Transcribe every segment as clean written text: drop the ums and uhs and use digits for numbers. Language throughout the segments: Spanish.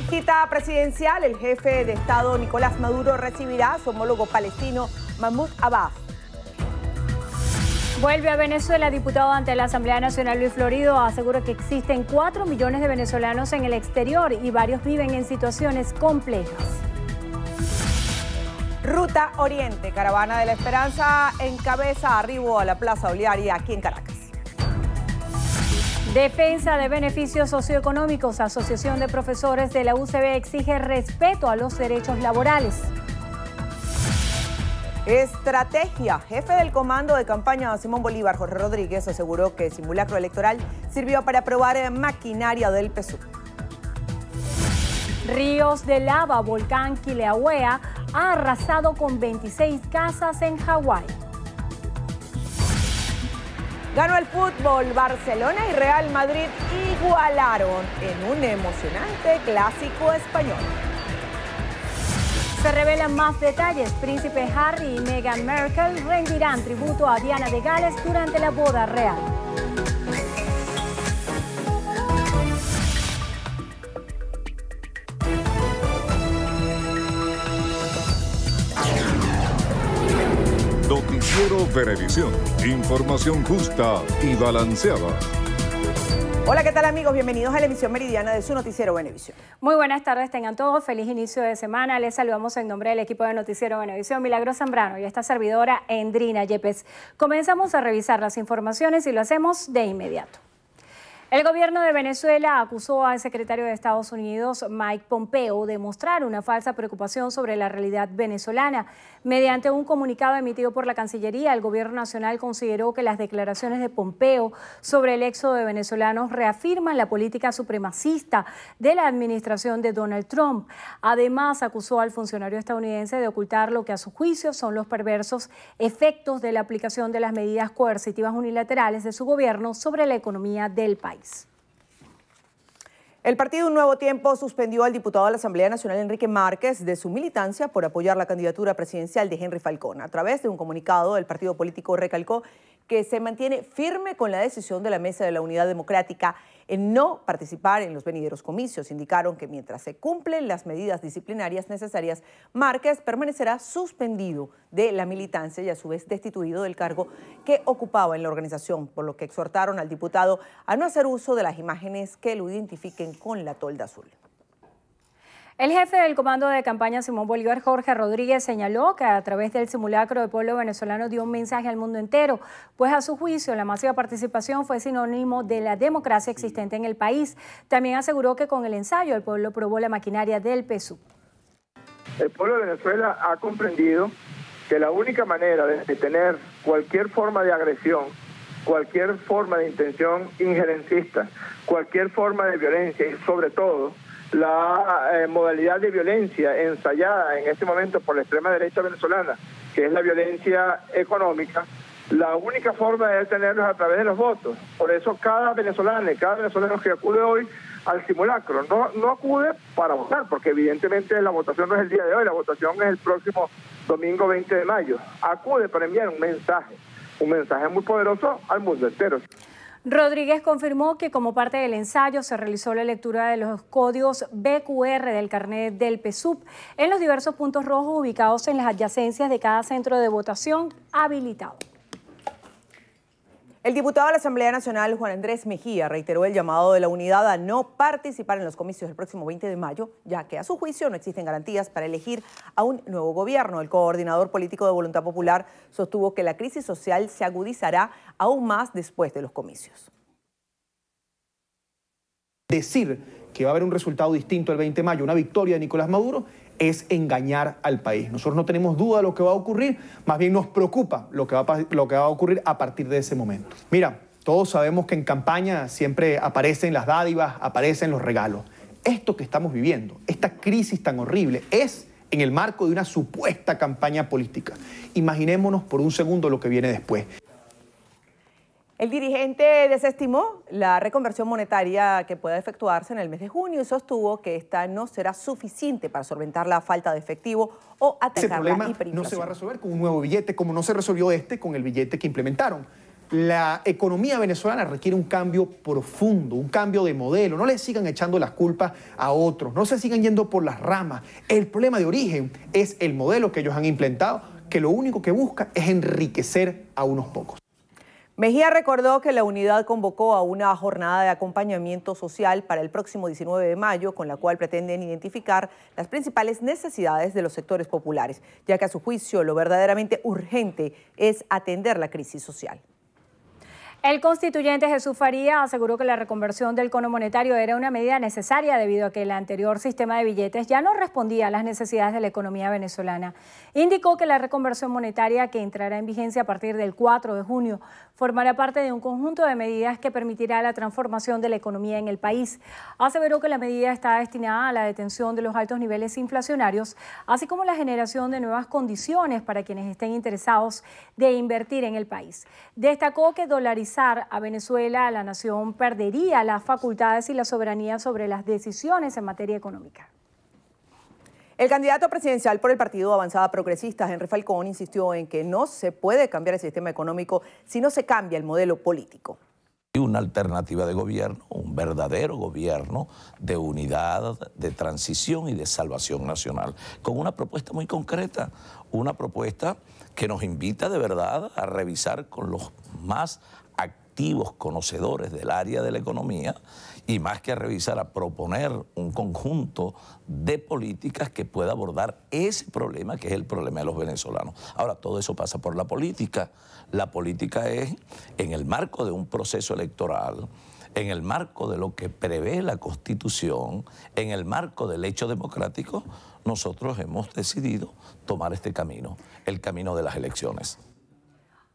Cita presidencial, el jefe de Estado Nicolás Maduro recibirá a su homólogo palestino Mahmoud Abbas. Vuelve a Venezuela. Diputado ante la Asamblea Nacional Luis Florido asegura que existen 4 millones de venezolanos en el exterior y varios viven en situaciones complejas. Ruta Oriente, Caravana de la Esperanza encabeza arribo a la Plaza Oliaria aquí en Caracas. Defensa de beneficios socioeconómicos. Asociación de Profesores de la UCB exige respeto a los derechos laborales. Estrategia. Jefe del comando de campaña Simón Bolívar, Jorge Rodríguez, aseguró que el simulacro electoral sirvió para probar maquinaria del PSUV. Ríos de lava. Volcán Kilauea ha arrasado con 26 casas en Hawái. Ganó el fútbol. Barcelona y Real Madrid igualaron en un emocionante clásico español. Se revelan más detalles. Príncipe Harry y Meghan Markle rendirán tributo a Diana de Gales durante la boda real. Noticiero Venevisión. Información justa y balanceada. Hola, ¿qué tal amigos? Bienvenidos a la emisión meridiana de su Noticiero Venevisión. Muy buenas tardes, tengan todos. Feliz inicio de semana. Les saludamos en nombre del equipo de Noticiero Venevisión, Milagros Zambrano y esta servidora, Endrina Yepes. Comenzamos a revisar las informaciones y lo hacemos de inmediato. El gobierno de Venezuela acusó al secretario de Estados Unidos, Mike Pompeo, de mostrar una falsa preocupación sobre la realidad venezolana. Mediante un comunicado emitido por la Cancillería, el gobierno nacional consideró que las declaraciones de Pompeo sobre el éxodo de venezolanos reafirman la política supremacista de la administración de Donald Trump. Además, acusó al funcionario estadounidense de ocultar lo que a su juicio son los perversos efectos de la aplicación de las medidas coercitivas unilaterales de su gobierno sobre la economía del país. El partido Un Nuevo Tiempo suspendió al diputado de la Asamblea Nacional, Enrique Márquez, de su militancia por apoyar la candidatura presidencial de Henry Falcón. A través de un comunicado, el partido político recalcó que se mantiene firme con la decisión de la Mesa de la Unidad Democrática en no participar en los venideros comicios. Indicaron que mientras se cumplen las medidas disciplinarias necesarias, Márquez permanecerá suspendido de la militancia y a su vez destituido del cargo que ocupaba en la organización, por lo que exhortaron al diputado a no hacer uso de las imágenes que lo identifiquen con la tolda azul. El jefe del comando de campaña Simón Bolívar, Jorge Rodríguez, señaló que a través del simulacro el pueblo venezolano dio un mensaje al mundo entero, pues a su juicio la masiva participación fue sinónimo de la democracia existente en el país. También aseguró que con el ensayo el pueblo probó la maquinaria del PSUV. El pueblo de Venezuela ha comprendido que la única manera de detener cualquier forma de agresión, cualquier forma de intención injerencista, cualquier forma de violencia y sobre todo la modalidad de violencia ensayada en este momento por la extrema derecha venezolana, que es la violencia económica, la única forma de detenerlos es a través de los votos. Por eso cada venezolano que acude hoy al simulacro no acude para votar, porque evidentemente la votación no es el día de hoy, la votación es el próximo domingo 20 de mayo. Acude para enviar un mensaje muy poderoso al mundo entero. Rodríguez confirmó que como parte del ensayo se realizó la lectura de los códigos BQR del carnet del PSUV en los diversos puntos rojos ubicados en las adyacencias de cada centro de votación habilitado. El diputado de la Asamblea Nacional, Juan Andrés Mejía, reiteró el llamado de la unidad a no participar en los comicios del próximo 20 de mayo, ya que a su juicio no existen garantías para elegir a un nuevo gobierno. El coordinador político de Voluntad Popular sostuvo que la crisis social se agudizará aún más después de los comicios. Decir que va a haber un resultado distinto el 20 de mayo, una victoria de Nicolás Maduro, es engañar al país. Nosotros no tenemos duda de lo que va a ocurrir, más bien nos preocupa lo que va a ocurrir a partir de ese momento. Mira, todos sabemos que en campaña siempre aparecen las dádivas, aparecen los regalos. Esto que estamos viviendo, esta crisis tan horrible, es en el marco de una supuesta campaña política. Imaginémonos por un segundo lo que viene después. El dirigente desestimó la reconversión monetaria que pueda efectuarse en el mes de junio y sostuvo que esta no será suficiente para solventar la falta de efectivo o atacar la hiperinflación. No se va a resolver con un nuevo billete, como no se resolvió con el billete que implementaron. La economía venezolana requiere un cambio profundo, un cambio de modelo. No le sigan echando las culpas a otros, no se sigan yendo por las ramas. El problema de origen es el modelo que ellos han implementado, que lo único que busca es enriquecer a unos pocos. Mejía recordó que la unidad convocó a una jornada de acompañamiento social para el próximo 19 de mayo, con la cual pretenden identificar las principales necesidades de los sectores populares, ya que a su juicio lo verdaderamente urgente es atender la crisis social. El constituyente Jesús Faría aseguró que la reconversión del cono monetario era una medida necesaria debido a que el anterior sistema de billetes ya no respondía a las necesidades de la economía venezolana. Indicó que la reconversión monetaria, que entrará en vigencia a partir del 4 de junio, formará parte de un conjunto de medidas que permitirá la transformación de la economía en el país. Aseveró que la medida está destinada a la detención de los altos niveles inflacionarios, así como la generación de nuevas condiciones para quienes estén interesados de invertir en el país. Destacó que dolarizar a Venezuela, la nación perdería las facultades y la soberanía sobre las decisiones en materia económica. El candidato presidencial por el Partido Avanzada Progresista, Henry Falcón, insistió en que no se puede cambiar el sistema económico si no se cambia el modelo político. Una alternativa de gobierno, un verdadero gobierno de unidad, de transición y de salvación nacional, con una propuesta muy concreta, una propuesta que nos invita de verdad a revisar con los más activos conocedores del área de la economía y más que a revisar, a proponer un conjunto de políticas que pueda abordar ese problema que es el problema de los venezolanos. Ahora, todo eso pasa por la política. La política es, en el marco de un proceso electoral, en el marco de lo que prevé la Constitución, en el marco del hecho democrático, nosotros hemos decidido tomar este camino, el camino de las elecciones.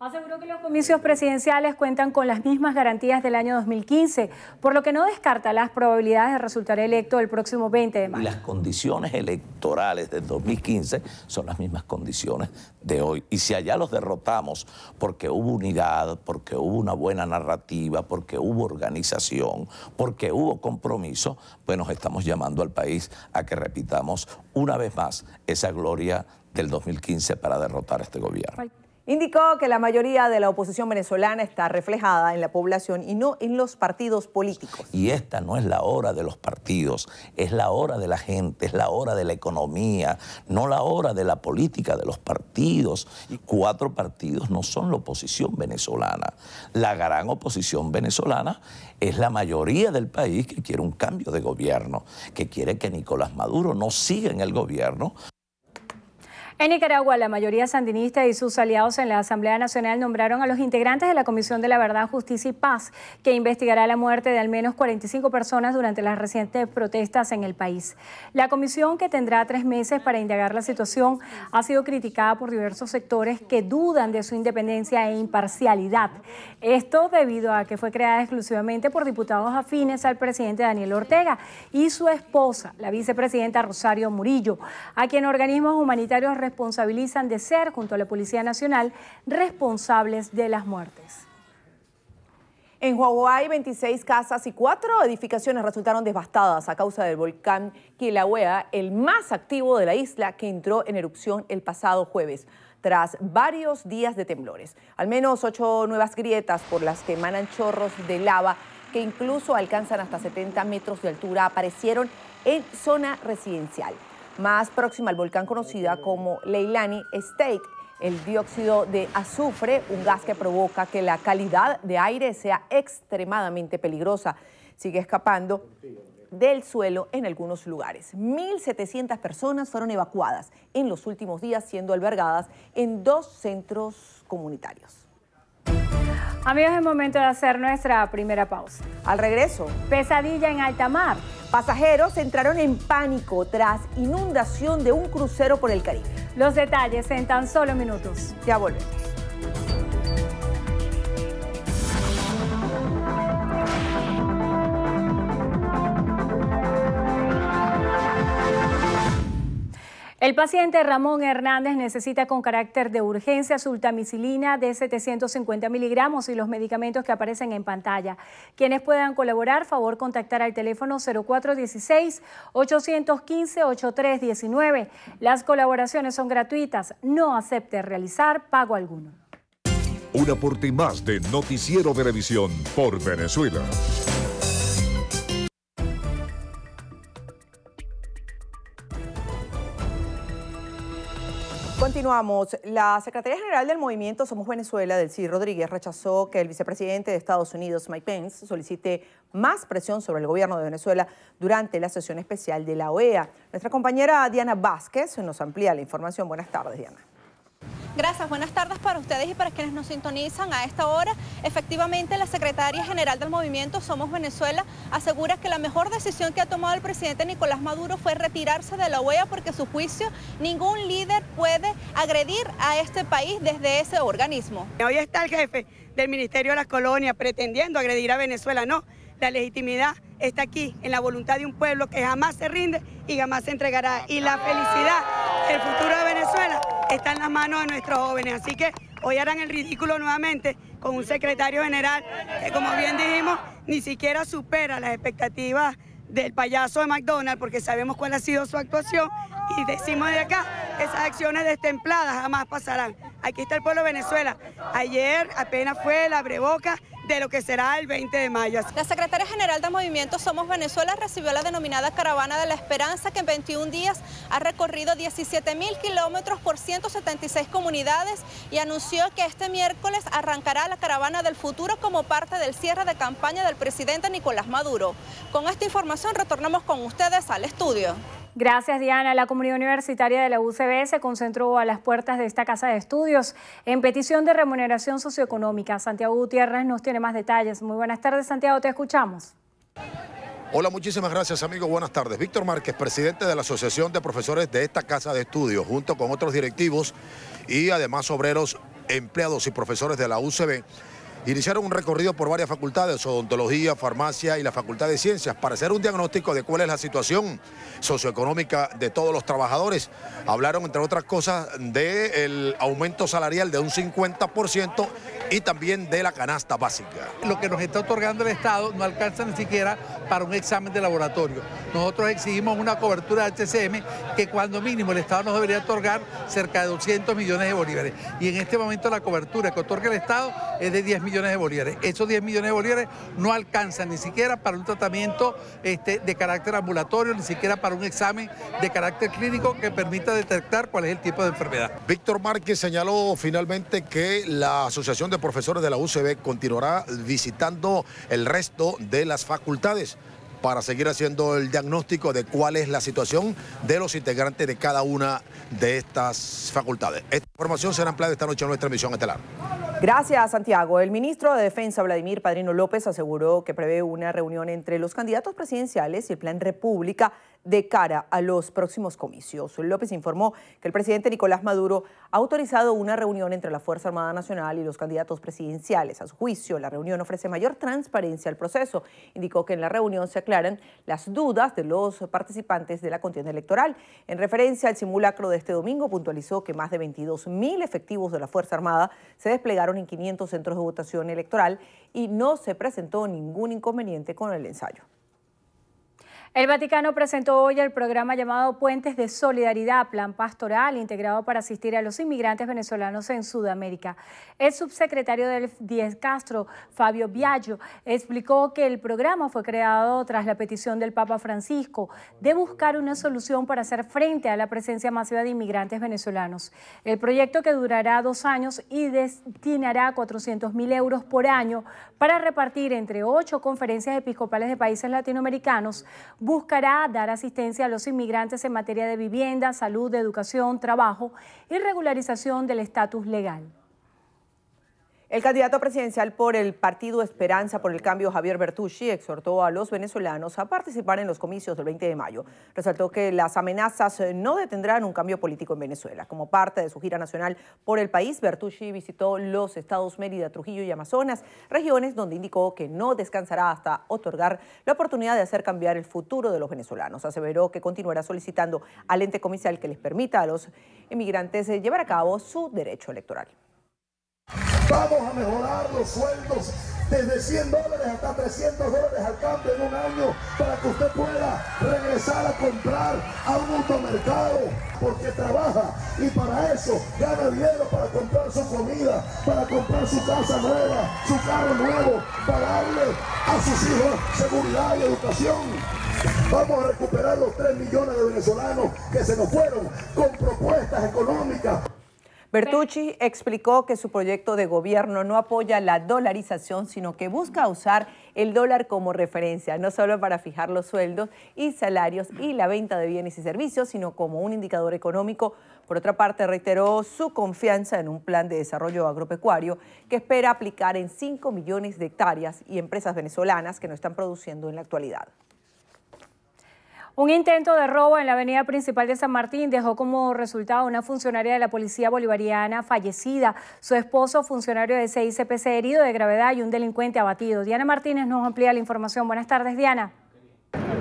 Aseguró que los comicios presidenciales cuentan con las mismas garantías del año 2015, por lo que no descarta las probabilidades de resultar electo el próximo 20 de mayo. Y las condiciones electorales del 2015 son las mismas condiciones de hoy. Y si allá los derrotamos porque hubo unidad, porque hubo una buena narrativa, porque hubo organización, porque hubo compromiso, pues nos estamos llamando al país a que repitamos una vez más esa gloria del 2015 para derrotar a este gobierno. Indicó que la mayoría de la oposición venezolana está reflejada en la población y no en los partidos políticos. Y esta no es la hora de los partidos, es la hora de la gente, es la hora de la economía, no la hora de la política de los partidos. Y 4 partidos no son la oposición venezolana. La gran oposición venezolana es la mayoría del país que quiere un cambio de gobierno, que quiere que Nicolás Maduro no siga en el gobierno. En Nicaragua, la mayoría sandinista y sus aliados en la Asamblea Nacional nombraron a los integrantes de la Comisión de la Verdad, Justicia y Paz, que investigará la muerte de al menos 45 personas durante las recientes protestas en el país. La comisión, que tendrá 3 meses para indagar la situación, ha sido criticada por diversos sectores que dudan de su independencia e imparcialidad. Esto debido a que fue creada exclusivamente por diputados afines al presidente Daniel Ortega y su esposa, la vicepresidenta Rosario Murillo, a quien organismos humanitarios responsabilizan de ser, junto a la Policía Nacional, responsables de las muertes. En Huahuay, 26 casas y 4 edificaciones resultaron devastadas a causa del volcán Kilauea, el más activo de la isla, que entró en erupción el pasado jueves, tras varios días de temblores. Al menos 8 nuevas grietas por las que emanan chorros de lava que incluso alcanzan hasta 70 metros de altura aparecieron en zona residencial. Más próxima al volcán, conocida como Leilani State, el dióxido de azufre, un gas que provoca que la calidad de aire sea extremadamente peligrosa, sigue escapando del suelo en algunos lugares. 1.700 personas fueron evacuadas en los últimos días, siendo albergadas en 2 centros comunitarios. Amigos, es momento de hacer nuestra primera pausa. Al regreso, pesadilla en alta mar. Pasajeros entraron en pánico tras inundación de un crucero por el Caribe. Los detalles en tan solo minutos. Ya volvemos. El paciente Ramón Hernández necesita con carácter de urgencia sultamicilina de 750 miligramos y los medicamentos que aparecen en pantalla. Quienes puedan colaborar, favor contactar al teléfono 0416-815-8319. Las colaboraciones son gratuitas, no acepte realizar pago alguno. un aporte más de Noticiero Venevisión por Venezuela. Continuamos. La Secretaría General del Movimiento Somos Venezuela, Delcy Rodríguez, rechazó que el vicepresidente de Estados Unidos, Mike Pence, solicite más presión sobre el gobierno de Venezuela durante la sesión especial de la OEA. Nuestra compañera Diana Vázquez nos amplía la información. Buenas tardes, Diana. Gracias, buenas tardes para ustedes y para quienes nos sintonizan a esta hora. Efectivamente, la Secretaria General del Movimiento Somos Venezuela asegura que la mejor decisión que ha tomado el presidente Nicolás Maduro fue retirarse de la OEA porque a su juicio ningún líder puede agredir a este país desde ese organismo. Hoy está el jefe del Ministerio de las Colonias pretendiendo agredir a Venezuela, no. La legitimidad está aquí, en la voluntad de un pueblo que jamás se rinde y jamás se entregará. Y la felicidad, el futuro de Venezuela está en las manos de nuestros jóvenes. Así que hoy harán el ridículo nuevamente con un secretario general que, como bien dijimos, ni siquiera supera las expectativas del payaso de McDonald's, porque sabemos cuál ha sido su actuación y decimos de acá, esas acciones destempladas jamás pasarán. Aquí está el pueblo de Venezuela. Ayer apenas fue el abrebocas de lo que será el 20 de mayo. La Secretaria General del Movimiento Somos Venezuela recibió la denominada Caravana de la Esperanza, que en 21 días ha recorrido 17.000 kilómetros por 176 comunidades y anunció que este miércoles arrancará la Caravana del Futuro como parte del cierre de campaña del presidente Nicolás Maduro. Con esta información retornamos con ustedes al estudio. Gracias, Diana. La comunidad universitaria de la UCB se concentró a las puertas de esta casa de estudios en petición de remuneración socioeconómica. Santiago Gutiérrez nos tiene más detalles. Muy buenas tardes, Santiago, te escuchamos. Hola, muchísimas gracias, amigo. Buenas tardes. Víctor Márquez, presidente de la Asociación de Profesores de esta casa de estudios, junto con otros directivos y además obreros, empleados y profesores de la UCB, iniciaron un recorrido por varias facultades, odontología, farmacia y la Facultad de Ciencias, para hacer un diagnóstico de cuál es la situación socioeconómica de todos los trabajadores. Hablaron, entre otras cosas, del aumento salarial de un 50% y también de la canasta básica. Lo que nos está otorgando el Estado no alcanza ni siquiera para un examen de laboratorio. Nosotros exigimos una cobertura de HCM que cuando mínimo el Estado nos debería otorgar cerca de 200 millones de bolívares. Y en este momento la cobertura que otorga el Estado es de 10 millones de bolívares. Esos 10 millones de bolívares no alcanzan ni siquiera para un tratamiento de carácter ambulatorio, ni siquiera para un examen de carácter clínico que permita detectar cuál es el tipo de enfermedad. Víctor Márquez señaló finalmente que la Asociación de Profesores de la UCB continuará visitando el resto de las facultades para seguir haciendo el diagnóstico de cuál es la situación de los integrantes de cada una de estas facultades. Esta información será ampliada esta noche en nuestra emisión estelar. Gracias, Santiago. El ministro de Defensa, Vladimir Padrino López, aseguró que prevé una reunión entre los candidatos presidenciales y el Plan República de cara a los próximos comicios. López informó que el presidente Nicolás Maduro ha autorizado una reunión entre la Fuerza Armada Nacional y los candidatos presidenciales. A su juicio, la reunión ofrece mayor transparencia al proceso. Indicó que en la reunión se aclaran las dudas de los participantes de la contienda electoral. En referencia al simulacro de este domingo, puntualizó que más de 22.000 efectivos de la Fuerza Armada se desplegaron en 500 centros de votación electoral y no se presentó ningún inconveniente con el ensayo. El Vaticano presentó hoy el programa llamado Puentes de Solidaridad, plan pastoral integrado para asistir a los inmigrantes venezolanos en Sudamérica. El subsecretario del Diez Castro, Fabio Biagio, explicó que el programa fue creado tras la petición del Papa Francisco de buscar una solución para hacer frente a la presencia masiva de inmigrantes venezolanos. El proyecto, que durará 2 años y destinará 400.000 euros por año para repartir entre 8 conferencias episcopales de países latinoamericanos, buscará dar asistencia a los inmigrantes en materia de vivienda, salud, educación, trabajo y regularización del estatus legal. El candidato presidencial por el partido Esperanza por el Cambio, Javier Bertucci, exhortó a los venezolanos a participar en los comicios del 20 de mayo. Resaltó que las amenazas no detendrán un cambio político en Venezuela. Como parte de su gira nacional por el país, Bertucci visitó los estados Mérida, Trujillo y Amazonas, regiones donde indicó que no descansará hasta otorgar la oportunidad de hacer cambiar el futuro de los venezolanos. Aseveró que continuará solicitando al ente comicial que les permita a los inmigrantes llevar a cabo su derecho electoral. Vamos a mejorar los sueldos desde $100 hasta $300 al cambio en un año para que usted pueda regresar a comprar a un automercado, porque trabaja y para eso gana dinero para comprar su comida, para comprar su casa nueva, su carro nuevo, para darle a sus hijos seguridad y educación. Vamos a recuperar los 3 millones de venezolanos que se nos fueron con propuestas económicas. Bertucci explicó que su proyecto de gobierno no apoya la dolarización, sino que busca usar el dólar como referencia, no solo para fijar los sueldos y salarios y la venta de bienes y servicios, sino como un indicador económico. Por otra parte, reiteró su confianza en un plan de desarrollo agropecuario que espera aplicar en 5 millones de hectáreas y empresas venezolanas que no están produciendo en la actualidad. Un intento de robo en la avenida principal de San Martín dejó como resultado una funcionaria de la policía bolivariana fallecida, su esposo, funcionario de CICPC, herido de gravedad y un delincuente abatido. Diana Martínez nos amplía la información. Buenas tardes, Diana.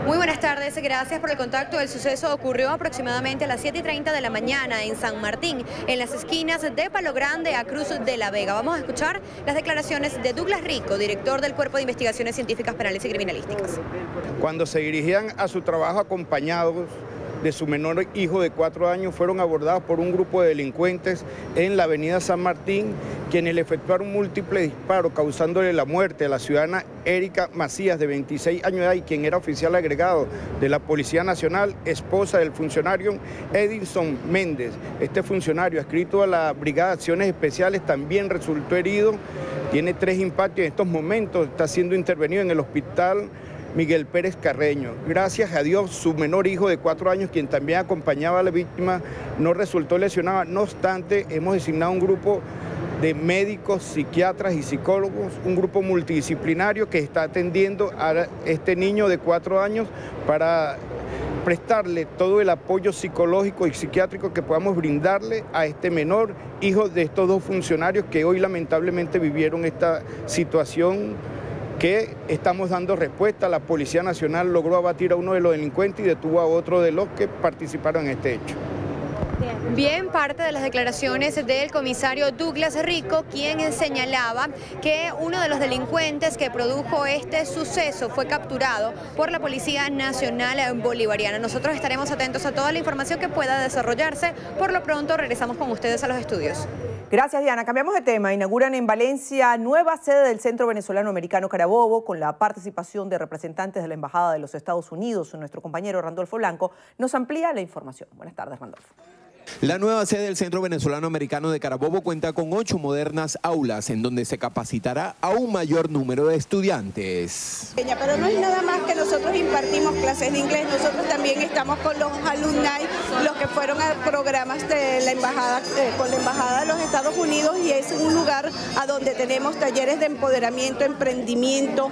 Muy buenas tardes, gracias por el contacto. El suceso ocurrió aproximadamente a las 7:30 de la mañana en San Martín, en las esquinas de Palo Grande a Cruz de la Vega. Vamos a escuchar las declaraciones de Douglas Rico, director del Cuerpo de Investigaciones Científicas Penales y Criminalísticas. Cuando se dirigían a su trabajo acompañados de su menor hijo de 4 años, fueron abordados por un grupo de delincuentes en la avenida San Martín, quienes le efectuaron múltiples disparos, causándole la muerte a la ciudadana Erika Macías, de 26 años de edad, y quien era oficial agregado de la Policía Nacional, esposa del funcionario Edinson Méndez. Este funcionario, adscrito a la Brigada de Acciones Especiales, también resultó herido, tiene 3 impactos y en estos momentos está siendo intervenido en el hospital Miguel Pérez Carreño. Gracias a Dios, su menor hijo de 4 años, quien también acompañaba a la víctima, no resultó lesionado. No obstante, hemos designado un grupo de médicos, psiquiatras y psicólogos, un grupo multidisciplinario que está atendiendo a este niño de 4 años para prestarle todo el apoyo psicológico y psiquiátrico que podamos brindarle a este menor, hijo de estos 2 funcionarios que hoy lamentablemente vivieron esta situación que estamos dando respuesta. La Policía Nacional logró abatir a uno de los delincuentes y detuvo a otro de los que participaron en este hecho. Bien, parte de las declaraciones del comisario Douglas Rico, quien señalaba que uno de los delincuentes que produjo este suceso fue capturado por la Policía Nacional Bolivariana. Nosotros estaremos atentos a toda la información que pueda desarrollarse. Por lo pronto, regresamos con ustedes a los estudios. Gracias, Diana. Cambiamos de tema. Inauguran en Valencia nueva sede del Centro Venezolano Americano Carabobo con la participación de representantes de la Embajada de los Estados Unidos. Nuestro compañero Randolfo Blanco nos amplía la información. Buenas tardes, Randolfo. La nueva sede del Centro Venezolano Americano de Carabobo cuenta con 8 modernas aulas en donde se capacitará a un mayor número de estudiantes. Pero no es nada más que nosotros impartimos clases de inglés, nosotros también estamos con los alumni, los que fueron a programas de la embajada, con la Embajada de los Estados Unidos, y es un lugar a donde tenemos talleres de empoderamiento, emprendimiento,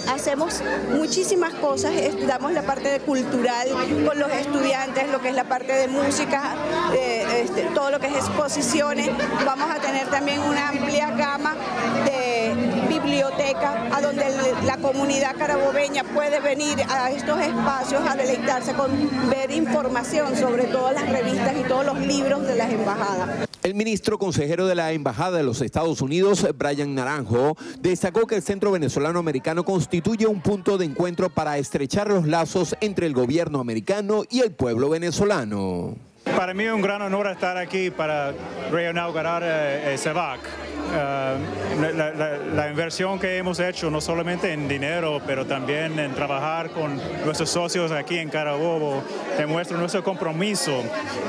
hacemos muchísimas cosas, damos la parte de cultural con los estudiantes, lo que es la parte de música, todo lo que es exposiciones. Vamos a tener también una amplia gama de biblioteca a donde la comunidad carabobeña puede venir a estos espacios a deleitarse con ver información sobre todas las revistas y todos los libros de las embajadas. El ministro consejero de la Embajada de los Estados Unidos, Brian Naranjo, destacó que el Centro Venezolano Americano constituye un punto de encuentro para estrechar los lazos entre el gobierno americano y el pueblo venezolano. Para mí es un gran honor estar aquí para reinaugurar CEVAC. La inversión que hemos hecho, no solamente en dinero, pero también en trabajar con nuestros socios aquí en Carabobo, demuestra nuestro compromiso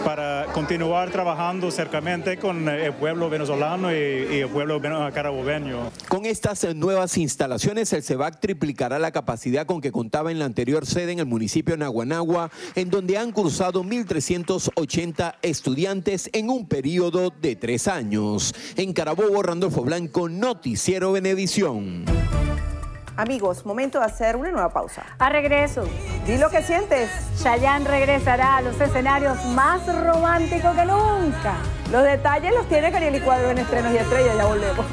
para continuar trabajando cercanamente con el pueblo venezolano y el pueblo carabobeño. Con estas nuevas instalaciones, el CEVAC triplicará la capacidad con que contaba en la anterior sede en el municipio de Naguanagua, en donde han cursado 1.380 estudiantes en un periodo de 3 años. En Carabobo, Randolfo Blanco, Noticiero Venevisión. Amigos, momento de hacer una nueva pausa. A regreso. Di lo que sientes. Chayanne regresará a los escenarios más románticos que nunca. Los detalles los tiene Cariel y Cuadro en Estrenos y Estrellas. Ya volvemos.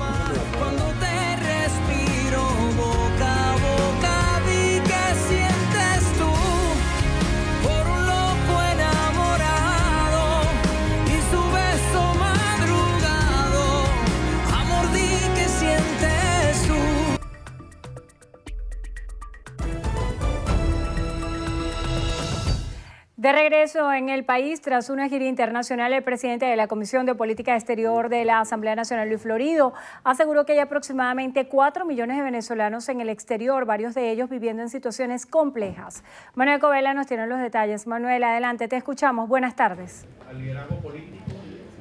Cuando te respiro boca a boca, di que sientes tú por un loco enamorado y su beso madrugado. Amor, di que sientes tú. De regreso en el país, tras una gira internacional, el presidente de la Comisión de Política Exterior de la Asamblea Nacional, Luis Florido, aseguró que hay aproximadamente 4 millones de venezolanos en el exterior, varios de ellos viviendo en situaciones complejas. Manuel Covela nos tiene los detalles. Manuel, adelante, te escuchamos. Buenas tardes. Al liderazgo político.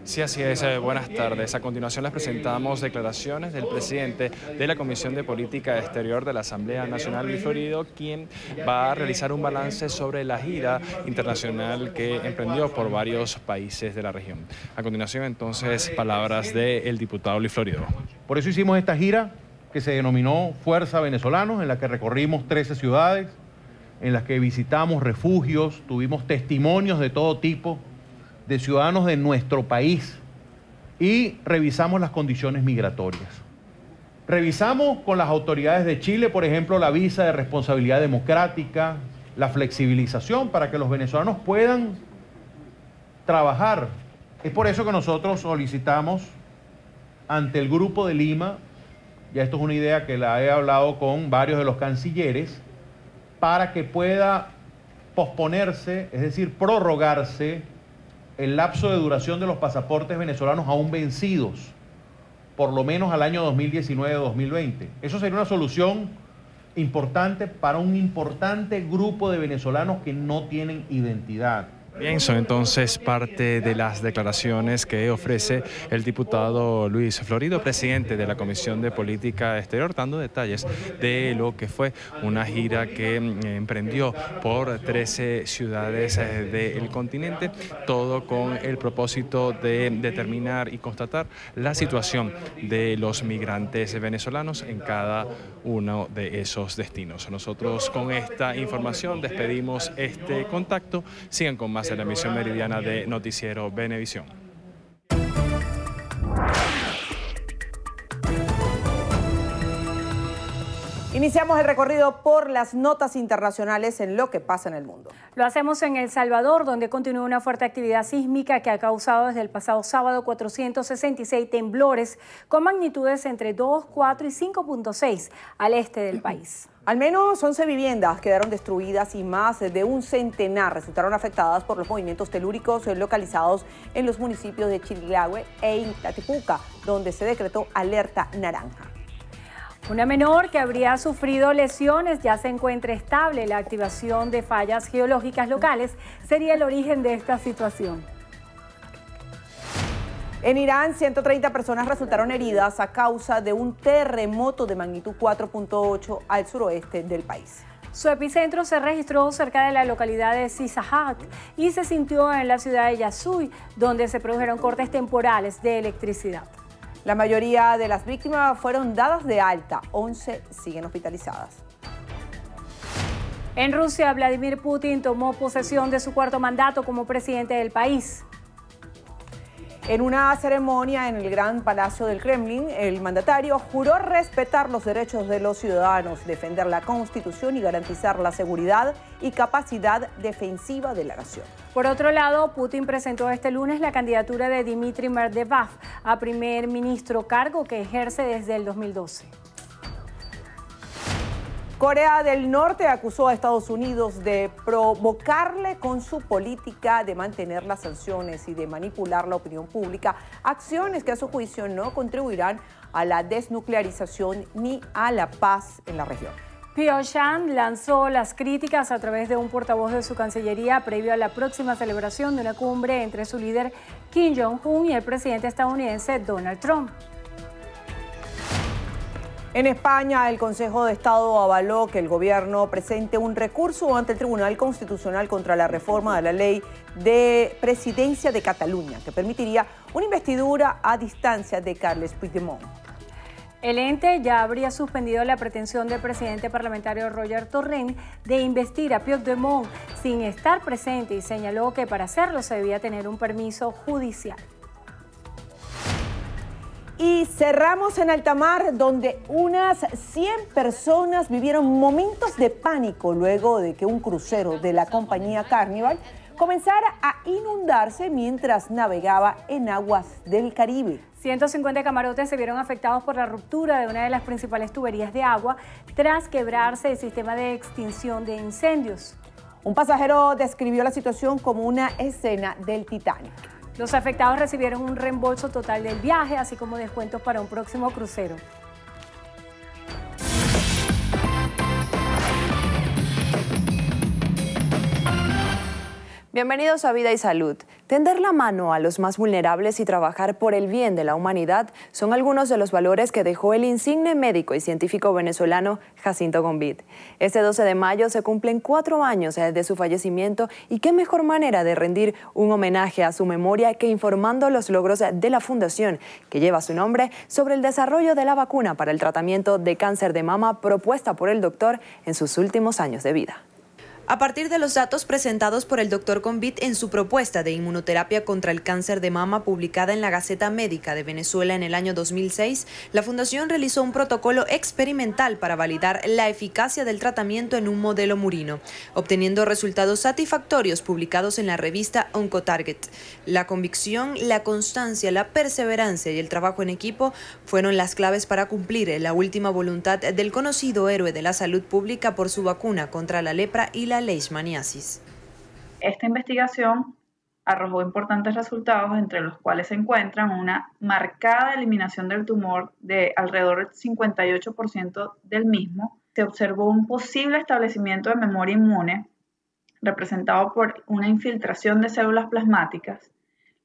Sí, así es. Buenas tardes. A continuación les presentamos declaraciones del presidente de la Comisión de Política Exterior de la Asamblea Nacional, Luis Florido, quien va a realizar un balance sobre la gira internacional que emprendió por varios países de la región. A continuación, entonces, palabras del diputado Luis Florido. Por eso hicimos esta gira que se denominó Fuerza Venezolanos, en la que recorrimos 13 ciudades, en las que visitamos refugios, tuvimos testimonios de todo tipo, de ciudadanos de nuestro país y revisamos las condiciones migratorias. Revisamos con las autoridades de Chile, por ejemplo, la visa de responsabilidad democrática, la flexibilización para que los venezolanos puedan trabajar. Es por eso que nosotros solicitamos ante el Grupo de Lima, ya esto es una idea que la he hablado con varios de los cancilleres, para que pueda posponerse, es decir, prorrogarse el lapso de duración de los pasaportes venezolanos aún vencidos, por lo menos al año 2019-2020. Eso sería una solución importante para un importante grupo de venezolanos que no tienen identidad. Bien, son entonces parte de las declaraciones que ofrece el diputado Luis Florido, presidente de la Comisión de Política Exterior, dando detalles de lo que fue una gira que emprendió por 13 ciudades del continente, todo con el propósito de determinar y constatar la situación de los migrantes venezolanos en cada uno de esos destinos. Nosotros con esta información despedimos este contacto. Sigan con más de la emisión meridiana de Noticiero Venevisión. Iniciamos el recorrido por las notas internacionales en lo que pasa en el mundo. Lo hacemos en El Salvador, donde continúa una fuerte actividad sísmica que ha causado desde el pasado sábado 466 temblores con magnitudes entre 2, 4 y 5.6 al este del país. Al menos 11 viviendas quedaron destruidas y más de un centenar resultaron afectadas por los movimientos telúricos localizados en los municipios de Chirilahue e Intatipuca, donde se decretó alerta naranja. Una menor que habría sufrido lesiones ya se encuentra estable. La activación de fallas geológicas locales sería el origen de esta situación. En Irán, 130 personas resultaron heridas a causa de un terremoto de magnitud 4.8 al suroeste del país. Su epicentro se registró cerca de la localidad de Sisahat y se sintió en la ciudad de Yasuy, donde se produjeron cortes temporales de electricidad. La mayoría de las víctimas fueron dadas de alta, 11 siguen hospitalizadas. En Rusia, Vladimir Putin tomó posesión de su cuarto mandato como presidente del país. En una ceremonia en el Gran Palacio del Kremlin, el mandatario juró respetar los derechos de los ciudadanos, defender la Constitución y garantizar la seguridad y capacidad defensiva de la nación. Por otro lado, Putin presentó este lunes la candidatura de Dmitry Medvedev a primer ministro, cargo que ejerce desde el 2012. Corea del Norte acusó a Estados Unidos de provocarle con su política de mantener las sanciones y de manipular la opinión pública, acciones que a su juicio no contribuirán a la desnuclearización ni a la paz en la región. Pyongyang lanzó las críticas a través de un portavoz de su Cancillería previo a la próxima celebración de una cumbre entre su líder Kim Jong-un y el presidente estadounidense Donald Trump. En España, el Consejo de Estado avaló que el gobierno presente un recurso ante el Tribunal Constitucional contra la reforma de la ley de presidencia de Cataluña, que permitiría una investidura a distancia de Carles Puigdemont. El ente ya habría suspendido la pretensión del presidente parlamentario Roger Torrent de investir a Puigdemont sin estar presente y señaló que para hacerlo se debía tener un permiso judicial. Y cerramos en alta mar, donde unas 100 personas vivieron momentos de pánico luego de que un crucero de la compañía Carnival comenzara a inundarse mientras navegaba en aguas del Caribe. 150 camarotes se vieron afectados por la ruptura de una de las principales tuberías de agua tras quebrarse el sistema de extinción de incendios. Un pasajero describió la situación como una escena del Titanic. Los afectados recibieron un reembolso total del viaje, así como descuentos para un próximo crucero. Bienvenidos a Vida y Salud. Tender la mano a los más vulnerables y trabajar por el bien de la humanidad son algunos de los valores que dejó el insigne médico y científico venezolano Jacinto Gomvid. Este 12 de mayo se cumplen 4 años de su fallecimiento y qué mejor manera de rendir un homenaje a su memoria que informando los logros de la fundación que lleva su nombre sobre el desarrollo de la vacuna para el tratamiento de cáncer de mama propuesta por el doctor en sus últimos años de vida. A partir de los datos presentados por el Dr. Gomvid en su propuesta de inmunoterapia contra el cáncer de mama publicada en la Gaceta Médica de Venezuela en el año 2006, la Fundación realizó un protocolo experimental para validar la eficacia del tratamiento en un modelo murino, obteniendo resultados satisfactorios publicados en la revista Oncotarget. La convicción, la constancia, la perseverancia y el trabajo en equipo fueron las claves para cumplir la última voluntad del conocido héroe de la salud pública por su vacuna contra la lepra y la leishmaniasis. Esta investigación arrojó importantes resultados, entre los cuales se encuentran una marcada eliminación del tumor de alrededor del 58% del mismo. Se observó un posible establecimiento de memoria inmune representado por una infiltración de células plasmáticas,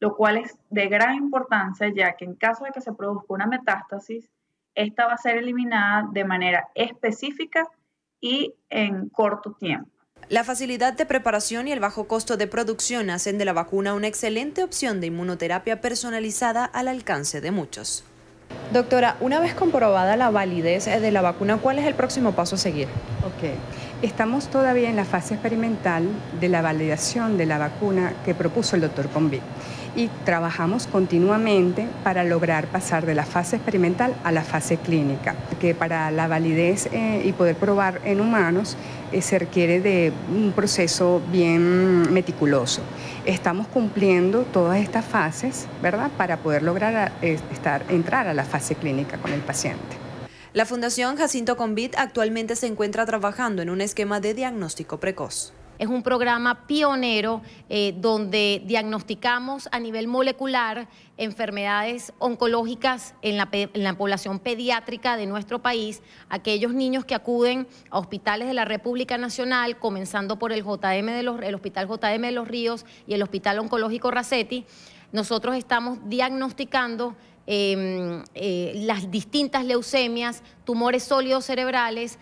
lo cual es de gran importancia, ya que en caso de que se produzca una metástasis, esta va a ser eliminada de manera específica y en corto tiempo. La facilidad de preparación y el bajo costo de producción hacen de la vacuna una excelente opción de inmunoterapia personalizada al alcance de muchos. Doctora, una vez comprobada la validez de la vacuna, ¿cuál es el próximo paso a seguir? Estamos todavía en la fase experimental de la validación de la vacuna que propuso el Dr. Gomvid y trabajamos continuamente para lograr pasar de la fase experimental a la fase clínica, que para la validez y poder probar en humanos se requiere de un proceso bien meticuloso. Estamos cumpliendo todas estas fases, ¿verdad?, para poder lograr entrar a la fase clínica con el paciente. La Fundación Jacinto Gomvid actualmente se encuentra trabajando en un esquema de diagnóstico precoz. Es un programa pionero donde diagnosticamos a nivel molecular enfermedades oncológicas en la población pediátrica de nuestro país, aquellos niños que acuden a hospitales de la República Nacional, comenzando por el Hospital JM de los Ríos y el Hospital Oncológico Racetti. Nosotros estamos diagnosticando las distintas leucemias, tumores sólidos cerebrales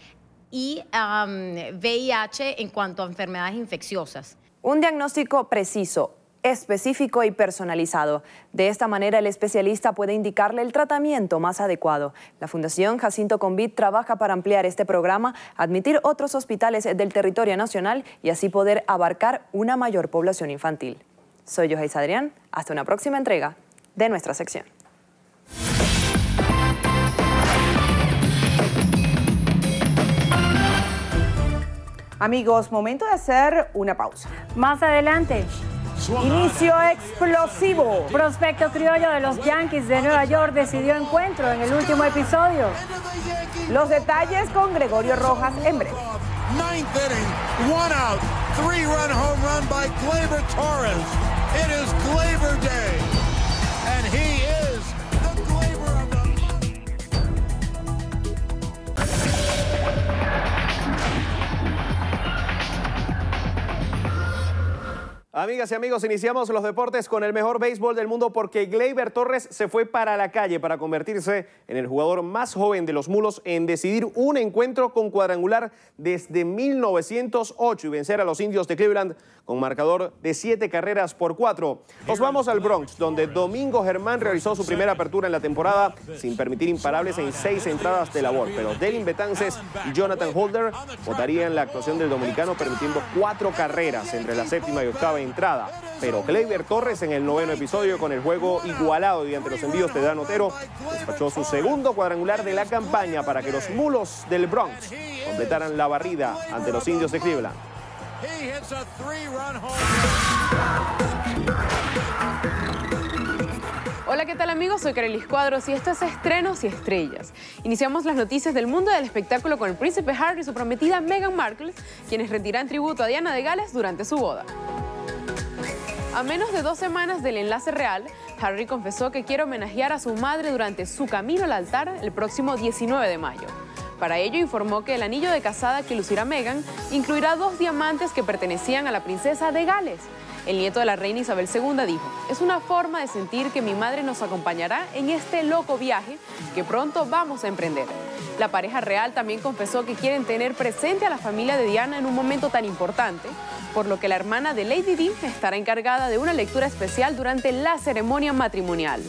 y VIH en cuanto a enfermedades infecciosas. Un diagnóstico preciso, específico y personalizado. De esta manera el especialista puede indicarle el tratamiento más adecuado. La Fundación Jacinto Gomvid trabaja para ampliar este programa, admitir otros hospitales del territorio nacional y así poder abarcar una mayor población infantil. Soy Yohays Adrián, hasta una próxima entrega de nuestra sección. Amigos, momento de hacer una pausa. Más adelante. Inicio explosivo. Prospecto criollo de los Yankees de Nueva York decidió encuentro en el último episodio. Los detalles con Gregorio Rojas en breve. Ninth inning, 1 out, 3-run home run by Gleyber Torres. It is Gleyber Day, and he is the Gleyber of the Amigas y amigos, iniciamos los deportes con el mejor béisbol del mundo porque Gleyber Torres se fue para la calle para convertirse en el jugador más joven de los Mulos en decidir un encuentro con cuadrangular desde 1908 y vencer a los Indios de Cleveland con marcador de 7-4. Nos vamos al Bronx, donde Domingo Germán realizó su primera apertura en la temporada sin permitir imparables en 6 entradas de labor, pero Delin Betances y Jonathan Holder votarían la actuación del dominicano permitiendo 4 carreras entre la 7ª y 8ª entrada. Pero Gleyber Torres en el 9º episodio, con el juego igualado y ante los envíos de Dan Otero, despachó su segundo cuadrangular de la campaña para que los Mulos del Bronx completaran la barrida ante los Indios de Cleveland. Hola, ¿qué tal amigos? Soy Carelis Cuadros y esto es Estrenos y Estrellas. Iniciamos las noticias del mundo del espectáculo con el príncipe Harry y su prometida Meghan Markle, quienes retiran tributo a Diana de Gales durante su boda. A menos de 2 semanas del enlace real, Harry confesó que quiere homenajear a su madre durante su camino al altar el próximo 19 de mayo. Para ello informó que el anillo de casada que lucirá Meghan incluirá 2 diamantes que pertenecían a la princesa de Gales. El nieto de la reina Isabel II dijo: "Es una forma de sentir que mi madre nos acompañará en este loco viaje que pronto vamos a emprender". La pareja real también confesó que quieren tener presente a la familia de Diana en un momento tan importante, por lo que la hermana de Lady Di estará encargada de una lectura especial durante la ceremonia matrimonial.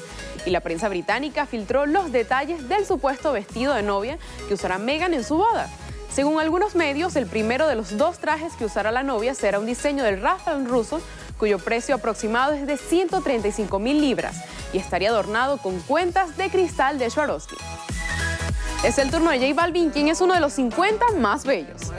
Y la prensa británica filtró los detalles del supuesto vestido de novia que usará Meghan en su boda. Según algunos medios, el primero de los 2 trajes que usará la novia será un diseño del Ralph Lauren ruso, cuyo precio aproximado es de 135.000 libras y estaría adornado con cuentas de cristal de Swarovski. Es el turno de J Balvin, quien es uno de los 50 más bellos.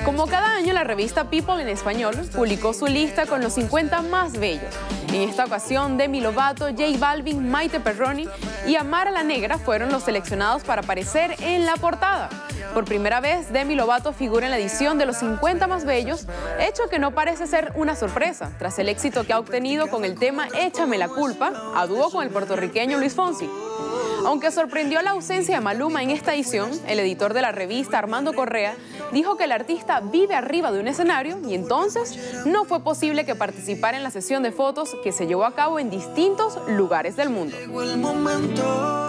Como cada año, la revista People en español publicó su lista con los 50 más bellos. En esta ocasión, Demi Lovato, J Balvin, Maite Perroni y Amara la Negra fueron los seleccionados para aparecer en la portada. Por primera vez, Demi Lovato figura en la edición de los 50 más bellos, hecho que no parece ser una sorpresa, tras el éxito que ha obtenido con el tema Échame la culpa, a dúo con el puertorriqueño Luis Fonsi. Aunque sorprendió la ausencia de Maluma en esta edición, el editor de la revista, Armando Correa, dijo que el artista vive arriba de un escenario y entonces no fue posible que participara en la sesión de fotos que se llevó a cabo en distintos lugares del mundo.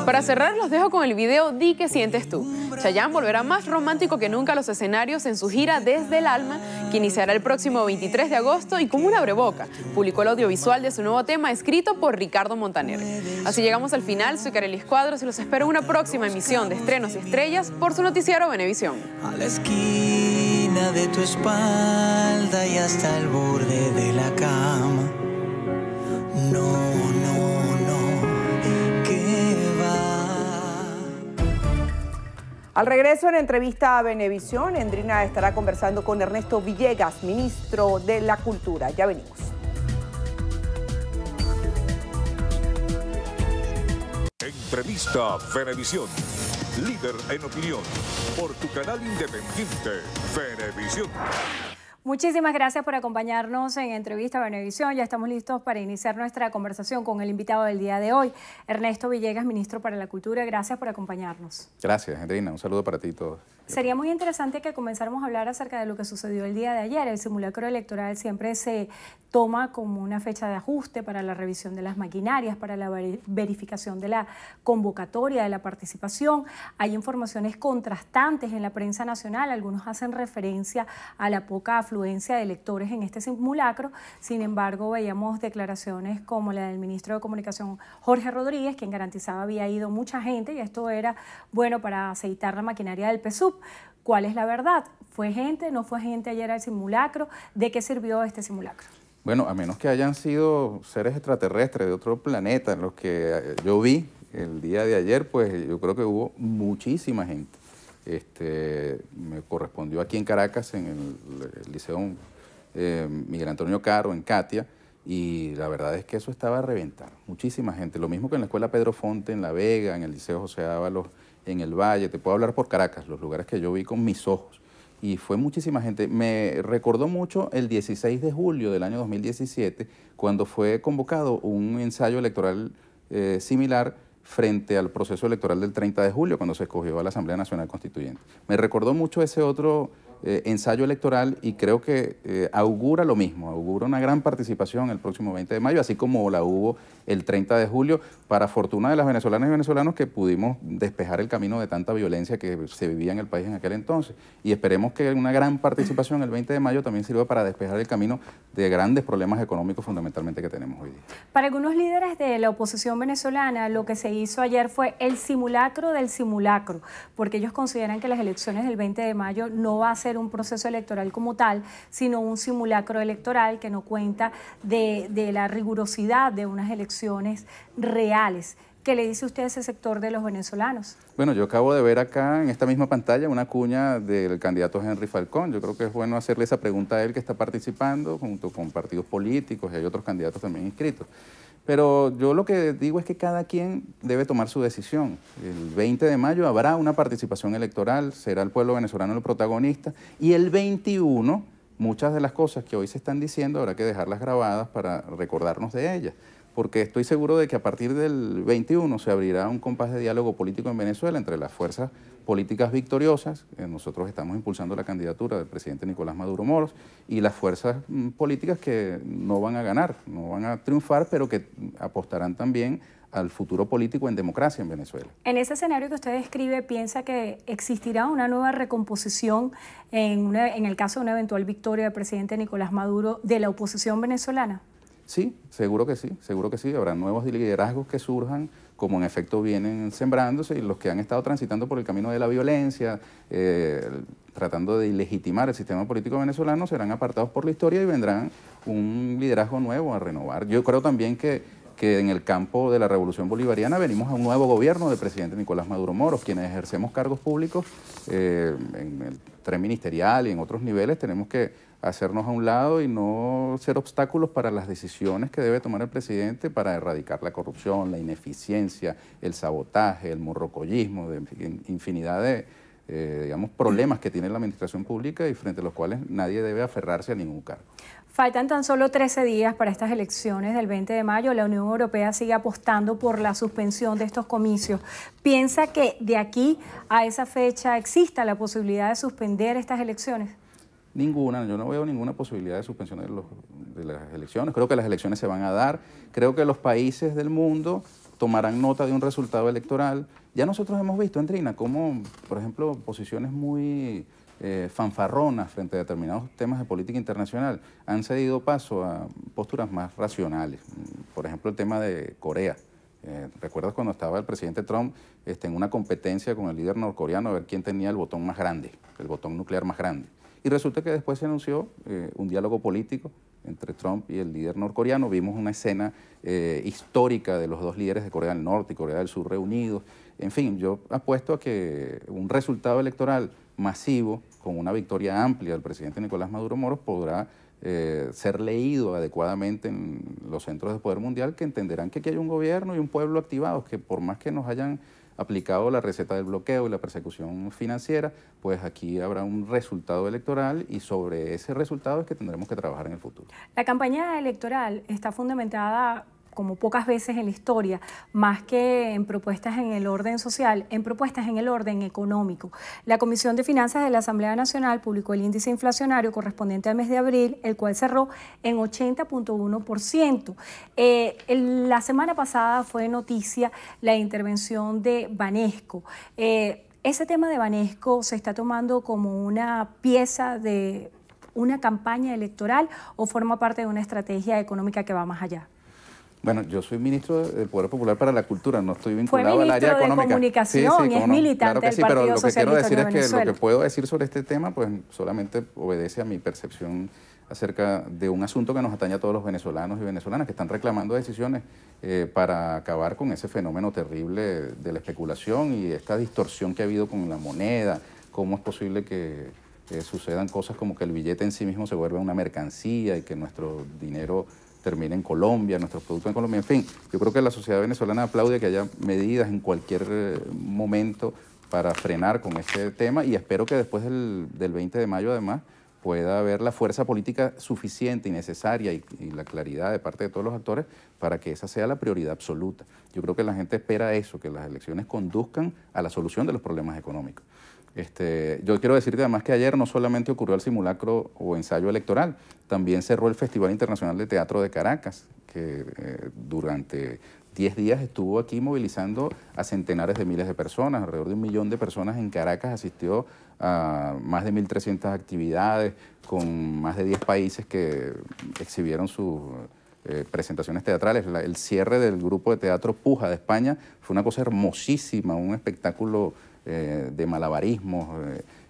Para cerrar, los dejo con el video Di que sientes tú. Chayanne volverá más romántico que nunca a los escenarios en su gira Desde el Alma, que iniciará el próximo 23 de agosto y con un abreboca publicó el audiovisual de su nuevo tema escrito por Ricardo Montaner. Así llegamos al final. Soy Carelis Cuadros y los espero en una próxima emisión de Estrenos y Estrellas por su noticiero Venevisión. A la esquina de tu espalda y hasta el borde de la cama. No, ¿qué va? Al regreso en entrevista a Venevisión, Endrina estará conversando con Ernesto Villegas, ministro de la Cultura. Ya venimos. Entrevista Venevisión, líder en opinión, por tu canal independiente, Venevisión. Muchísimas gracias por acompañarnos en Entrevista Venevisión. Ya estamos listos para iniciar nuestra conversación con el invitado del día de hoy, Ernesto Villegas, ministro para la Cultura. Gracias por acompañarnos. Gracias, Endrina. Un saludo para ti y todos. Sería muy interesante que comenzáramos a hablar acerca de lo que sucedió el día de ayer. El simulacro electoral siempre se toma como una fecha de ajuste para la revisión de las maquinarias, para la verificación de la convocatoria, de la participación. Hay informaciones contrastantes en la prensa nacional. Algunos hacen referencia a la poca afluencia de electores en este simulacro. Sin embargo, veíamos declaraciones como la del ministro de Comunicación, Jorge Rodríguez, quien garantizaba había ido mucha gente y esto era bueno para aceitar la maquinaria del PSUV. ¿Cuál es la verdad? ¿Fue gente? ¿No fue gente ayer al simulacro? ¿De qué sirvió este simulacro? Bueno, a menos que hayan sido seres extraterrestres de otro planeta, los que yo vi el día de ayer, pues yo creo que hubo muchísima gente. Me correspondió aquí en Caracas, en el Liceo Miguel Antonio Caro, en Catia, y la verdad es que eso estaba a reventar. Muchísima gente. Lo mismo que en la Escuela Pedro Fonte, en La Vega, en el Liceo José Ábalos, en el Valle. Te puedo hablar por Caracas, los lugares que yo vi con mis ojos. Y fue muchísima gente. Me recordó mucho el 16 de julio del año 2017, cuando fue convocado un ensayo electoral similar frente al proceso electoral del 30 de julio, cuando se escogió a la Asamblea Nacional Constituyente. Me recordó mucho ese otro ensayo electoral y creo que augura lo mismo, augura una gran participación el próximo 20 de mayo, así como la hubo el 30 de julio, para fortuna de las venezolanas y venezolanos que pudimos despejar el camino de tanta violencia que se vivía en el país en aquel entonces. Y esperemos que una gran participación el 20 de mayo también sirva para despejar el camino de grandes problemas económicos fundamentalmente que tenemos hoy día. Para algunos líderes de la oposición venezolana, lo que se hizo ayer fue el simulacro del simulacro, porque ellos consideran que las elecciones del 20 de mayo no va a ser un proceso electoral como tal, sino un simulacro electoral que no cuenta de la rigurosidad de unas elecciones reales. ¿Qué le dice usted a ese sector de los venezolanos? Bueno, yo acabo de ver acá en esta misma pantalla una cuña del candidato Henry Falcón. Yo creo que es bueno hacerle esa pregunta a él, que está participando junto con partidos políticos y hay otros candidatos también inscritos. Pero yo lo que digo es que cada quien debe tomar su decisión. El 20 de mayo habrá una participación electoral, será el pueblo venezolano el protagonista, y el 21, muchas de las cosas que hoy se están diciendo habrá que dejarlas grabadas para recordarnos de ellas, porque estoy seguro de que a partir del 21 se abrirá un compás de diálogo político en Venezuela entre las fuerzas políticas victoriosas, nosotros estamos impulsando la candidatura del presidente Nicolás Maduro Moros, y las fuerzas políticas que no van a ganar, no van a triunfar, pero que apostarán también al futuro político en democracia en Venezuela. En ese escenario que usted describe, ¿piensa que existirá una nueva recomposición en el caso de una eventual victoria del presidente Nicolás Maduro de la oposición venezolana? Sí, seguro que sí, habrá nuevos liderazgos que surjan, como en efecto vienen sembrándose, y los que han estado transitando por el camino de la violencia, tratando de ilegitimar el sistema político venezolano, serán apartados por la historia y vendrán un liderazgo nuevo a renovar. Yo creo también que en el campo de la revolución bolivariana venimos a un nuevo gobierno del presidente Nicolás Maduro Moros. Quienes ejercemos cargos públicos en el tren ministerial y en otros niveles tenemos que hacernos a un lado y no ser obstáculos para las decisiones que debe tomar el presidente para erradicar la corrupción, la ineficiencia, el sabotaje, el morrocollismo, infinidad de digamos, problemas que tiene la administración pública y frente a los cuales nadie debe aferrarse a ningún cargo. Faltan tan solo 13 días para estas elecciones del 20 de mayo. La Unión Europea sigue apostando por la suspensión de estos comicios. ¿Piensa que de aquí a esa fecha exista la posibilidad de suspender estas elecciones? Ninguna, yo no veo ninguna posibilidad de suspensión de las elecciones. Creo que las elecciones se van a dar. Creo que los países del mundo tomarán nota de un resultado electoral. Ya nosotros hemos visto, Andrina, cómo, por ejemplo, posiciones muy fanfarronas frente a determinados temas de política internacional han cedido paso a posturas más racionales. Por ejemplo, el tema de Corea. ¿Recuerdas cuando estaba el presidente Trump en una competencia con el líder norcoreano a ver quién tenía el botón más grande, el botón nuclear más grande? Y resulta que después se anunció un diálogo político entre Trump y el líder norcoreano. Vimos una escena histórica de los dos líderes de Corea del Norte y Corea del Sur reunidos. En fin, yo apuesto a que un resultado electoral masivo, con una victoria amplia del presidente Nicolás Maduro Moros, podrá ser leído adecuadamente en los centros de poder mundial, que entenderán que aquí hay un gobierno y un pueblo activados, que por más que nos hayan aplicado la receta del bloqueo y la persecución financiera, pues aquí habrá un resultado electoral y sobre ese resultado es que tendremos que trabajar en el futuro. La campaña electoral está fundamentada como pocas veces en la historia, más que en propuestas en el orden social, en propuestas en el orden económico. La Comisión de Finanzas de la Asamblea Nacional publicó el índice inflacionario correspondiente al mes de abril, el cual cerró en 80.1%. La semana pasada fue noticia la intervención de Banesco. Ese tema de Banesco se está tomando como una pieza de una campaña electoral o forma parte de una estrategia económica que va más allá. Bueno, yo soy ministro del Poder Popular para la Cultura, no estoy vinculado al área económica. Fue ministro de Comunicación y es militante del Partido Socialista de Venezuela. Pero lo que quiero decir es que lo que puedo decir sobre este tema, pues solamente obedece a mi percepción acerca de un asunto que nos atañe a todos los venezolanos y venezolanas que están reclamando decisiones para acabar con ese fenómeno terrible de la especulación y esta distorsión que ha habido con la moneda. ¿Cómo es posible que sucedan cosas como que el billete en sí mismo se vuelva una mercancía y que nuestro dinero termine en Colombia, nuestros productos en Colombia? En fin, yo creo que la sociedad venezolana aplaude que haya medidas en cualquier momento para frenar con este tema y espero que después del 20 de mayo además pueda haber la fuerza política suficiente y necesaria y la claridad de parte de todos los actores para que esa sea la prioridad absoluta. Yo creo que la gente espera eso, que las elecciones conduzcan a la solución de los problemas económicos. Yo quiero decirte además que ayer no solamente ocurrió el simulacro o ensayo electoral, también cerró el Festival Internacional de Teatro de Caracas, que durante 10 días estuvo aquí movilizando a centenares de miles de personas, alrededor de 1 millón de personas en Caracas asistió a más de 1.300 actividades con más de 10 países que exhibieron sus presentaciones teatrales. El cierre del grupo de teatro Puja de España fue una cosa hermosísima, un espectáculo de malabarismo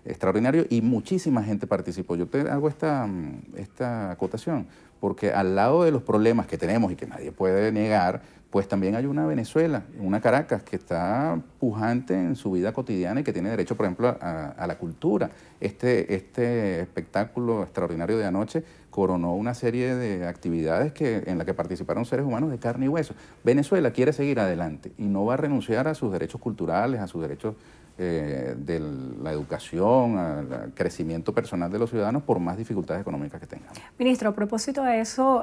extraordinario y muchísima gente participó. Yo te hago esta acotación porque al lado de los problemas que tenemos y que nadie puede negar, pues también hay una Venezuela, una Caracas que está pujante en su vida cotidiana y que tiene derecho, por ejemplo, a la cultura. Este espectáculo extraordinario de anoche coronó una serie de actividades en la que participaron seres humanos de carne y hueso. Venezuela quiere seguir adelante y no va a renunciar a sus derechos culturales, a sus derechos de la educación, al crecimiento personal de los ciudadanos por más dificultades económicas que tengan. Ministro, a propósito de eso,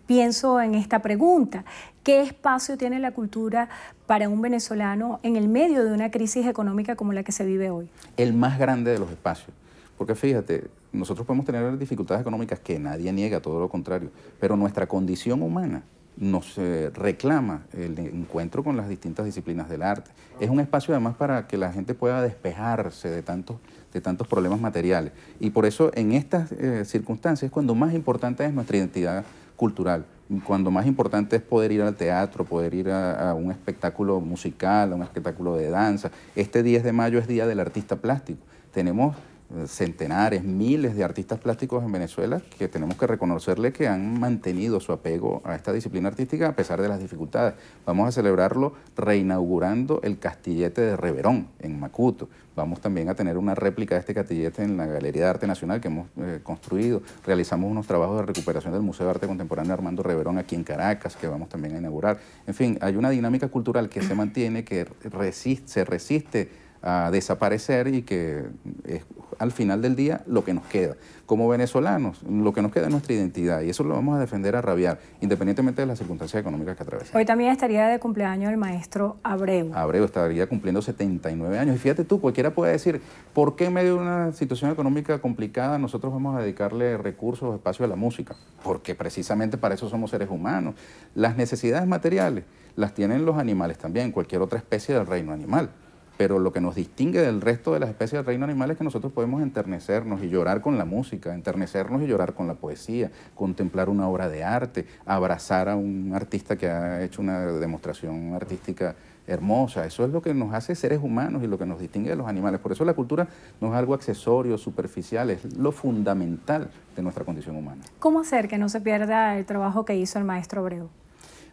pienso en esta pregunta. ¿Qué espacio tiene la cultura para un venezolano en el medio de una crisis económica como la que se vive hoy? El más grande de los espacios. Porque fíjate, nosotros podemos tener dificultades económicas que nadie niega, todo lo contrario, pero nuestra condición humana nos reclama el encuentro con las distintas disciplinas del arte. Es un espacio además para que la gente pueda despejarse de tantos problemas materiales. Y por eso en estas circunstancias es cuando más importante es nuestra identidad cultural, cuando más importante es poder ir al teatro, poder ir a un espectáculo musical, a un espectáculo de danza. Este 10 de mayo es Día del Artista Plástico. Tenemos centenares, miles de artistas plásticos en Venezuela que tenemos que reconocerle que han mantenido su apego a esta disciplina artística a pesar de las dificultades. Vamos a celebrarlo reinaugurando el Castillete de Reverón en Macuto. Vamos también a tener una réplica de este castillete en la Galería de Arte Nacional que hemos construido. Realizamos unos trabajos de recuperación del Museo de Arte Contemporáneo Armando Reverón aquí en Caracas, que vamos también a inaugurar. En fin, hay una dinámica cultural que se mantiene, que se resiste a desaparecer y que es al final del día lo que nos queda. Como venezolanos, lo que nos queda es nuestra identidad y eso lo vamos a defender a rabiar, independientemente de las circunstancias económicas que atravesamos. Hoy también estaría de cumpleaños el maestro Abreu. Abreu estaría cumpliendo 79 años. Y fíjate tú, cualquiera puede decir, ¿por qué en medio de una situación económica complicada nosotros vamos a dedicarle recursos o espacio a la música? Porque precisamente para eso somos seres humanos. Las necesidades materiales las tienen los animales también, cualquier otra especie del reino animal. Pero lo que nos distingue del resto de las especies del reino animal es que nosotros podemos enternecernos y llorar con la música, enternecernos y llorar con la poesía, contemplar una obra de arte, abrazar a un artista que ha hecho una demostración artística hermosa. Eso es lo que nos hace seres humanos y lo que nos distingue de los animales. Por eso la cultura no es algo accesorio, superficial, es lo fundamental de nuestra condición humana. ¿Cómo hacer que no se pierda el trabajo que hizo el maestro Abreu?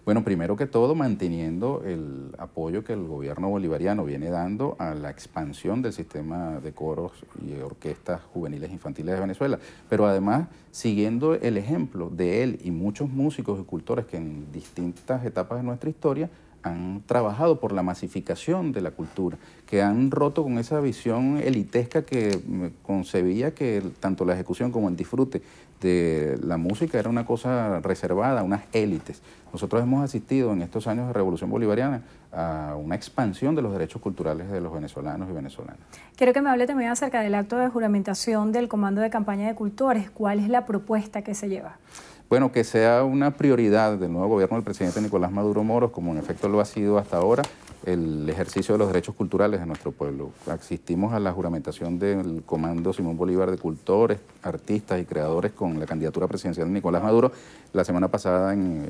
Bueno, primero que todo, manteniendo el apoyo que el gobierno bolivariano viene dando a la expansión del sistema de coros y orquestas juveniles infantiles de Venezuela, pero además siguiendo el ejemplo de él y muchos músicos y cultores que en distintas etapas de nuestra historia han trabajado por la masificación de la cultura, que han roto con esa visión elitesca que concebía que tanto la ejecución como el disfrute de la música era una cosa reservada a unas élites. Nosotros hemos asistido en estos años de Revolución Bolivariana a una expansión de los derechos culturales de los venezolanos y venezolanas. Quiero que me hable también acerca del acto de juramentación del Comando de Campaña de Cultores. ¿Cuál es la propuesta que se lleva? Bueno, que sea una prioridad del nuevo gobierno del presidente Nicolás Maduro Moros, como en efecto lo ha sido hasta ahora, el ejercicio de los derechos culturales de nuestro pueblo. Asistimos a la juramentación del Comando Simón Bolívar de Cultores, artistas y creadores con la candidatura presidencial de Nicolás Maduro la semana pasada en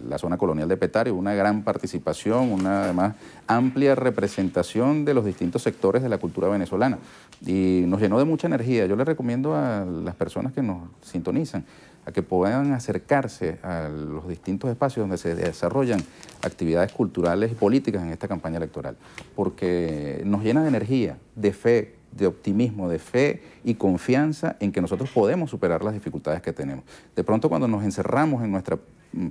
la zona colonial de Petare. Hubo una gran participación, una además amplia representación de los distintos sectores de la cultura venezolana y nos llenó de mucha energía. Yo les recomiendo a las personas que nos sintonizan a que puedan acercarse a los distintos espacios donde se desarrollan actividades culturales y políticas en esta campaña electoral, porque nos llena de energía, de fe, de optimismo, de fe y confianza en que nosotros podemos superar las dificultades que tenemos. De pronto cuando nos encerramos en nuestra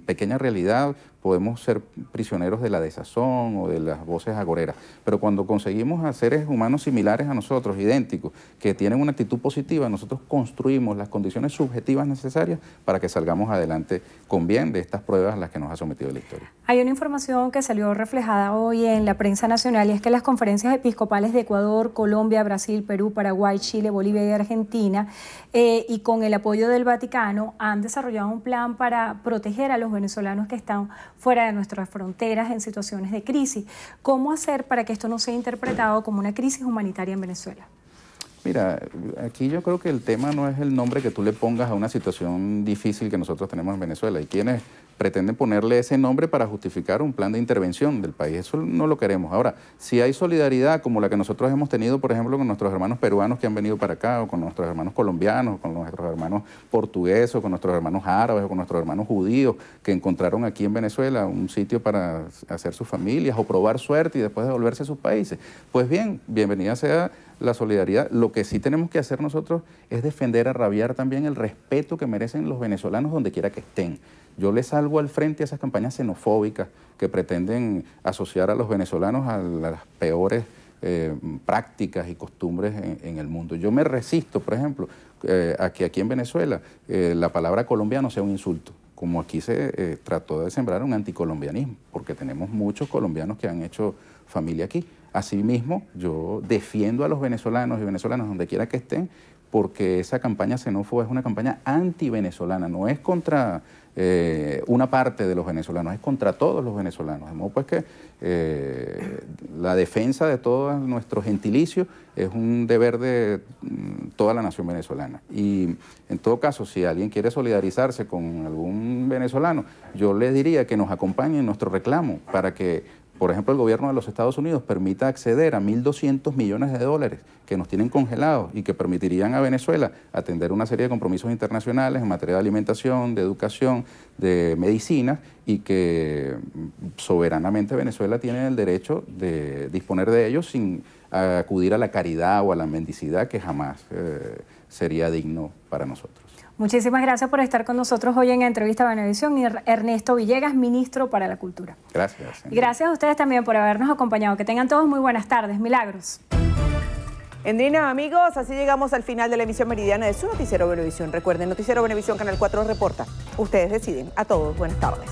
pequeña realidad podemos ser prisioneros de la desazón o de las voces agoreras, pero cuando conseguimos a seres humanos similares a nosotros, idénticos, que tienen una actitud positiva, nosotros construimos las condiciones subjetivas necesarias para que salgamos adelante con bien de estas pruebas a las que nos ha sometido la historia. Hay una información que salió reflejada hoy en la prensa nacional y es que las conferencias episcopales de Ecuador, Colombia, Brasil, Perú, Paraguay, Chile, Bolivia y Argentina y con el apoyo del Vaticano han desarrollado un plan para proteger a los venezolanos que están fuera de nuestras fronteras en situaciones de crisis. ¿Cómo hacer para que esto no sea interpretado como una crisis humanitaria en Venezuela? Mira, aquí yo creo que el tema no es el nombre que tú le pongas a una situación difícil que nosotros tenemos en Venezuela. Hay quienes pretenden ponerle ese nombre para justificar un plan de intervención del país. Eso no lo queremos. Ahora, si hay solidaridad como la que nosotros hemos tenido, por ejemplo, con nuestros hermanos peruanos que han venido para acá, o con nuestros hermanos colombianos, o con nuestros hermanos portugueses, o con nuestros hermanos árabes, o con nuestros hermanos judíos, que encontraron aquí en Venezuela un sitio para hacer sus familias o probar suerte y después devolverse a sus países, pues bien, bienvenida sea la solidaridad. Lo que sí tenemos que hacer nosotros es defender a rabiar también el respeto que merecen los venezolanos donde quiera que estén. Yo les salgo al frente a esas campañas xenofóbicas que pretenden asociar a los venezolanos a las peores prácticas y costumbres en el mundo. Yo me resisto, por ejemplo, a que aquí en Venezuela la palabra colombiano sea un insulto, como aquí se trató de sembrar un anticolombianismo, porque tenemos muchos colombianos que han hecho familia aquí. Asimismo, yo defiendo a los venezolanos y venezolanas donde quiera que estén, porque esa campaña xenófoba es una campaña anti-venezolana, no es contra una parte de los venezolanos, es contra todos los venezolanos. De modo pues que la defensa de todos nuestros gentilicios es un deber de toda la nación venezolana. Y en todo caso, si alguien quiere solidarizarse con algún venezolano, yo le diría que nos acompañe en nuestro reclamo para que, por ejemplo, el gobierno de los Estados Unidos permita acceder a 1.200 millones de dólares que nos tienen congelados y que permitirían a Venezuela atender una serie de compromisos internacionales en materia de alimentación, de educación, de medicina, y que soberanamente Venezuela tiene el derecho de disponer de ellos sin acudir a la caridad o a la mendicidad, que jamás sería digno para nosotros. Muchísimas gracias por estar con nosotros hoy en Entrevista a Venevisión. Ernesto Villegas, ministro para la Cultura. Gracias. Y gracias a ustedes también por habernos acompañado. Que tengan todos muy buenas tardes. Milagros. Endrina, amigos, así llegamos al final de la emisión meridiana de su Noticiero Venevisión. Recuerden, Noticiero Venevisión, Canal 4 reporta. Ustedes deciden. A todos, buenas tardes.